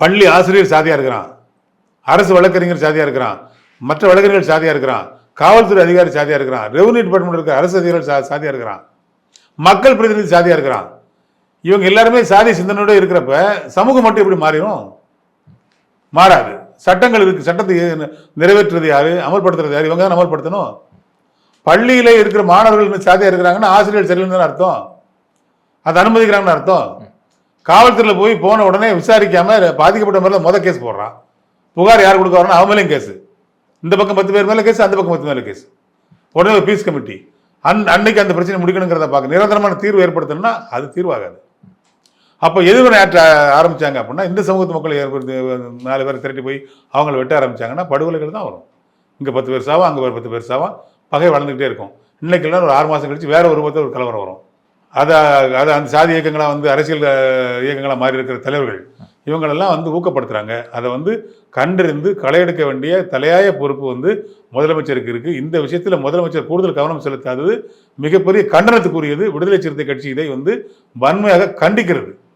பள்ளி ஆசிரியர் சாதியாக இருக்கிறான், அரசு வழக்கறிஞர் சாதியாக இருக்கிறான், மற்ற வழக்கறிஞர்கள் சாதியாக இருக்கிறான், காவல்துறை அதிகாரி சாதியாக இருக்கிறான், ரெவன்யூ டிபார்ட்மெண்ட் இருக்கிற அரசு அதிகாரிகள் சாதியாக இருக்கிறான், மக்கள் பிரதிநிதி சாதியாக இருக்கிறான். இவங்க எல்லாருமே சாதி சிந்தனையோடு இருக்கிறப்ப சமூகம் மட்டும் எப்படி மாறிடும்? மாறாது. சட்டங்கள் இருக்கு. சட்டத்தை நிறைவேற்றுறது யாரு, அமல்படுத்துறது யாரு? இவங்க தான் அமல்படுத்தணும். பள்ளியில இருக்கிற மாணவர்கள் சாதியாக இருக்கிறாங்கன்னா ஆசிரியர் சரியில்லைன்னு அர்த்தம், அதை அனுமதிக்கிறாங்கன்னு அர்த்தம். காவல்துறையில் போய் போன உடனே விசாரிக்காம பாதிக்கப்பட்ட மேலே முத கேஸ் போடுறான். புகார் யார் கொடுக்க வரணும்? அவன் மேலேயும் கேஸ். இந்த பக்கம் 10 பேர் மேலே கேஸ், அந்த பக்கம் 10 மேலே கேஸ். உடனே ஒரு பீஸ் கமிட்டி அன்னைக்கு அந்த பிரச்சனை முடிக்கணுங்கிறத பார்க்க நிரந்தரமான தீர்வு ஏற்படுத்தணும்னா அது தீர்வாகாது. அப்போ எதிர்வினை ஆற்ற ஆரம்பிச்சாங்க அப்படின்னா இந்த சமூகத்து மக்களை 4 பேர் திரட்டி போய் அவங்களை வெட்ட ஆரம்பிச்சாங்கன்னா படுகொலைகள் தான் வரும். இங்கே 10 பேர் சாவா, அங்கே ஒரு 10 பேர் சாவா, பகை வளர்ந்துக்கிட்டே இருக்கும். இன்னைக்கு இல்லை ஒரு 6 மாதம் கழிச்சு வேற ஒரு ரூபத்தில் ஒரு கலவரம் வரும். அதை அந்த சாதி இயக்கங்களாக அரசியல் இயக்கங்களாக மாறி இருக்கிற தலைவர்கள் இவங்களெல்லாம் ஊக்கப்படுத்துகிறாங்க. அதை கண்டறிந்து களையெடுக்க வேண்டிய தலையாய பொறுப்பு முதலமைச்சருக்கு இருக்குது. இந்த விஷயத்தில் முதலமைச்சர் கூடுதல் கவனம் செலுத்தாதது மிகப்பெரிய கண்டனத்துக்குரியது. விடுதலை சிறுத்தை கட்சி இதை வன்மையாக கண்டிக்கிறது.